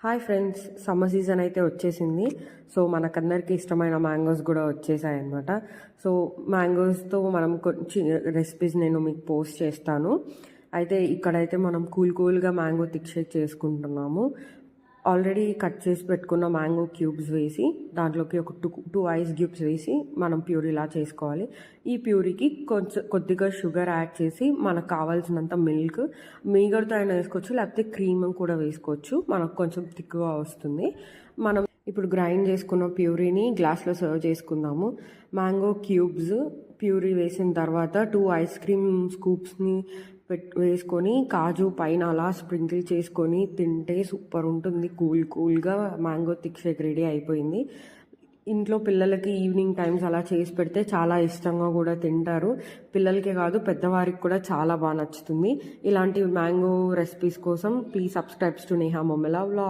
Hi friends, summer season అయితే వచ్చేసింది. So మనకందరికీ ఇష్టమైన మ్యాంగోస్ కూడా వచ్చేసాయి అన్నమాట. సో మ్యాంగోస్తో మనం కొంచెం రెసిపీస్ నేను మీకు పోస్ట్ చేస్తాను. అయితే ఇక్కడైతే మనం కూల్గా మ్యాంగో థిక్ షేక్ చేసుకుంటున్నాము. ఆల్రెడీ కట్ చేసి పెట్టుకున్న మ్యాంగో క్యూబ్స్ వేసి దాంట్లోకి ఒక టూ ఐస్ క్యూబ్స్ వేసి మనం ప్యూరీలా చేసుకోవాలి. ఈ ప్యూరీకి కొద్దిగా షుగర్ యాడ్ చేసి మనకు కావాల్సినంత మిల్క్, మీగడతో అయినా వేసుకోవచ్చు, లేకపోతే క్రీమ్ కూడా వేసుకోవచ్చు. మనకు కొంచెం థిక్గా వస్తుంది. మనం ఇప్పుడు గ్రైండ్ చేసుకున్న ప్యూరీని గ్లాస్లో సర్వ్ చేసుకుందాము. మ్యాంగో క్యూబ్స్ ప్యూరీ వేసిన తర్వాత 2 ఐస్ క్రీమ్ స్కూప్స్ని వేసుకొని కాజు పైన అలా స్ప్రింకిల్ చేసుకొని తింటే సూపర్ ఉంటుంది. కూల్గా మ్యాంగో థిక్ షేక్ రెడీ అయిపోయింది. ఇంట్లో పిల్లలకి ఈవినింగ్ టైమ్స్ అలా చేసి పెడితే చాలా ఇష్టంగా కూడా తింటారు. పిల్లలకే కాదు, పెద్దవారికి కూడా చాలా బాగా నచ్చుతుంది. ఇలాంటి మ్యాంగో రెసిపీస్ కోసం ప్లీజ్ సబ్స్క్రైబ్స్ టు నేహా మొమెలా వ్లాగ్స్.